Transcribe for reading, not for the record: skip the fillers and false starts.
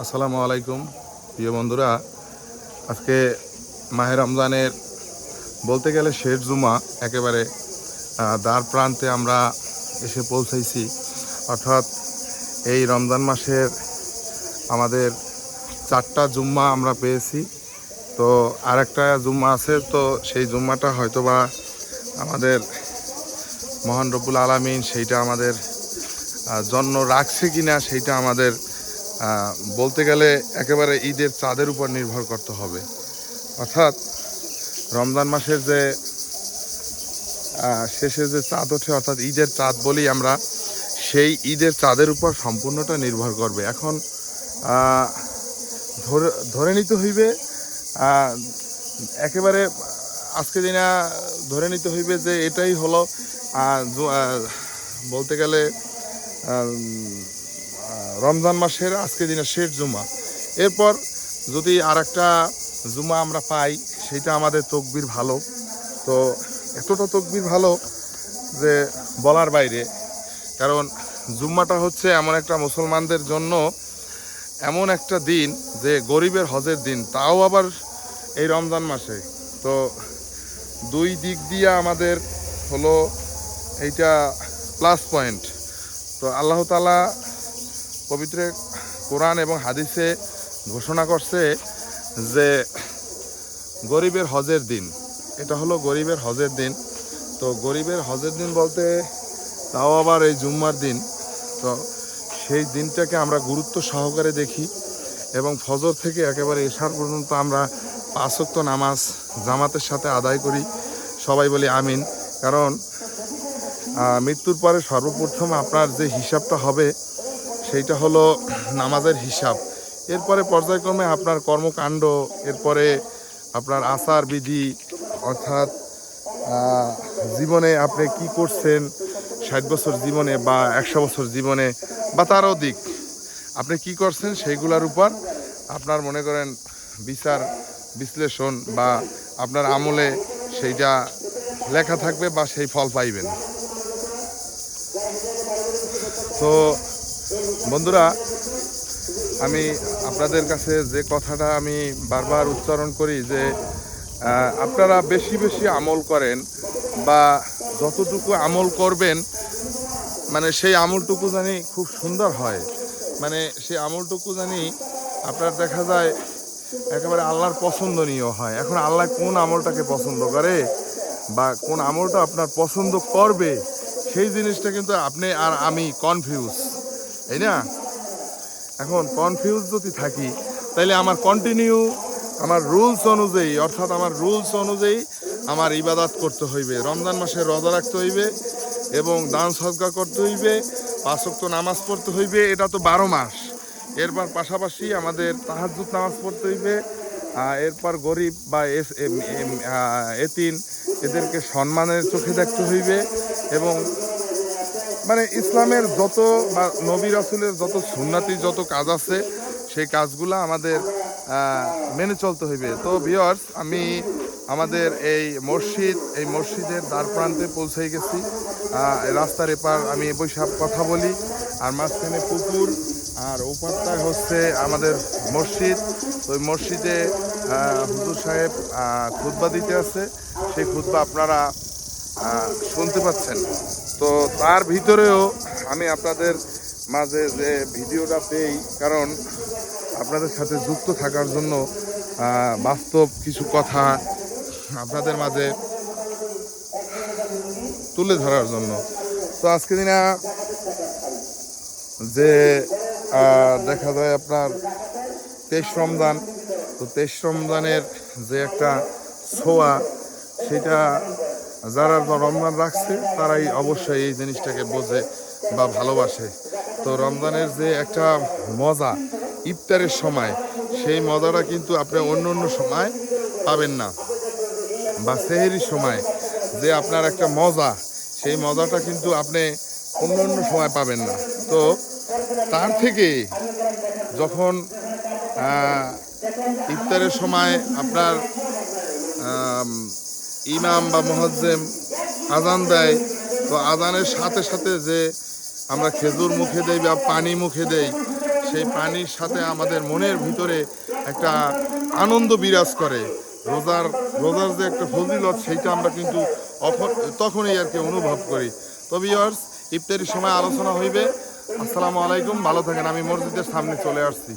আসসালামু আলাইকুম প্রিয় বন্ধুরা। আজকে মাহে রমজানের বলতে গেলে শেষ জুমা, একেবারে দ্বার প্রান্তে আমরা এসে পৌঁছাইছি। অর্থাৎ এই রমজান মাসের আমাদের 4টা জুম্মা আমরা পেয়েছি। তো আরেকটা জুম্মা আছে, তো সেই জুম্মাটা হয়তোবা আমাদের মহান রব্বুল আলামিন সেইটা আমাদের জন্য রাখছে কিনা সেইটা আমাদের বলতে গেলে একেবারে ঈদের চাঁদের উপর নির্ভর করতে হবে। অর্থাৎ রমজান মাসের যে শেষে যে চাঁদ ওঠে, অর্থাৎ ঈদের চাঁদ বলি আমরা, সেই ঈদের চাঁদের উপর সম্পূর্ণটা নির্ভর করবে। এখন ধরে নিতে হইবে একেবারে আজকে দিনা ধরে নিতে হইবে যে এটাই হলো বলতে গেলে রমজান মাসের আজকে দিনের শেষ জুমা। এরপর যদি আর একটা জুমা আমরা পাই, সেইটা আমাদের তকবির ভালো। তো এতটা তকবির ভালো যে বলার বাইরে। কারণ জুম্মাটা হচ্ছে এমন একটা মুসলমানদের জন্য এমন একটা দিন যে গরিবের হজের দিন, তাও আবার এই রমজান মাসে। তো দুই দিক দিয়ে আমাদের হলো এইটা প্লাস পয়েন্ট। তো আল্লাহ তাআলা পবিত্র কোরআন এবং হাদিসে ঘোষণা করছে যে গরিবের হজের দিন, এটা হলো গরিবের হজের দিন। তো গরিবের হজের দিন বলতে তাও আবার এই জুম্মার দিন। তো সেই দিনটাকে আমরা গুরুত্ব সহকারে দেখি এবং ফজর থেকে একেবারে এশার পর্যন্ত আমরা 5 ওয়াক্ত নামাজ জামাতের সাথে আদায় করি। সবাই বলি আমিন। কারণ মৃত্যুর পরে সর্বপ্রথম আপনার যে হিসাবটা হবে সেইটা হলো নামাজের হিসাব। এরপরে পর্যায়ক্রমে আপনার কর্মকাণ্ড, এরপরে আপনার আচার বিধি, অর্থাৎ জীবনে আপনি কি করছেন 60 বছর জীবনে বা 100 বছর জীবনে বা তারও দিক আপনি কি করছেন, সেইগুলোর উপর আপনার মনে করেন বিচার বিশ্লেষণ বা আপনার আমলে সেইটা লেখা থাকবে বা সেই ফল পাইবেন। তো বন্ধুরা, আমি আপনাদের কাছে যে কথাটা আমি বারবার উচ্চারণ করি যে আপনারা বেশি বেশি আমল করেন বা যতটুকু আমল করবেন মানে সেই আমলটুকু জানি খুব সুন্দর হয়, মানে সেই আমলটুকু জানি আপনার দেখা যায় একেবারে আল্লাহর পছন্দনীয় হয়। এখন আল্লাহ কোন আমলটাকে পছন্দ করে বা কোন আমলটা আপনার পছন্দ করবে, সেই জিনিসটা কিন্তু আপনি আর আমি কনফিউজ, তাই না? এখন কনফিউজ যদি থাকি তাইলে আমার কন্টিনিউ আমার রুলস অনুযায়ী, অর্থাৎ আমার রুলস অনুযায়ী আমার ইবাদত করতে হইবে। রমজান মাসে রোজা রাখতে হইবে এবং দান সদকা করতে হইবে, 5 ওয়াক্ত নামাজ পড়তে হইবে, এটা তো 12 মাস। এরপর পাশাপাশি আমাদের তাহাজ্জুদ নামাজ পড়তে হইবে। এরপর গরিব বা এতিম এদেরকে সম্মানের চোখে দেখতে হইবে এবং মানে ইসলামের যত বা নবী রাসূলের যত সুন্নাতি যত কাজ আছে সেই কাজগুলো আমাদের মেনে চলতে হইবে। তো ভিউয়ার্স, আমি আমাদের এই মসজিদের দ্বার প্রান্তে পৌঁছে গেছি। রাস্তার এপার আমি বৈশাখ কথা বলি, আর মাঝখানে পুকুর, আর ওপারটায় হচ্ছে আমাদের মসজিদ। তো ওই মসজিদে হুজুর সাহেব খুতবা দিতে আছে, সেই খুতবা আপনারা শুনতে পাচ্ছেন। তো তার ভিতরেও আমি আপনাদের মাঝে যে ভিডিওটা পেই, কারণ আপনাদের সাথে যুক্ত থাকার জন্য, বাস্তব কিছু কথা আপনাদের মাঝে তুলে ধরার জন্য। তো আজকে দিনা যে দেখা যায় আপনার 23 রমজান, তো 23 রমজানের যে একটা ছোঁয়া, সেটা যারা রমজান রাখছে তারাই অবশ্যই এই জিনিসটাকে বোঝে বা ভালোবাসে। তো রমজানের যে একটা মজা ইফতারের সময়, সেই মজাটা কিন্তু আপনি অন্য অন্য সময় পাবেন না। বা সেহরির সময় যে আপনার একটা মজা, সেই মজাটা কিন্তু আপনি অন্য অন্য সময় পাবেন না। তো তার থেকে যখন ইফতারের সময় আপনার ইমাম বা মুয়াজ্জিম আজান দেয়, তো আজানের সাথে সাথে যে আমরা খেজুর মুখে দেই বা পানি মুখে দেই, সেই পানির সাথে আমাদের মনের ভিতরে একটা আনন্দ বিরাজ করে। রোজার রোজার যে একটা ফজিলত সেইটা আমরা কিন্তু তখনই আর কি অনুভব করি। তো ভিউয়ার্স, ইফতারির সময় আলোচনা হইবে। আসসালামু আলাইকুম, ভালো থাকেন। আমি মসজিদের সামনে চলে আসছি।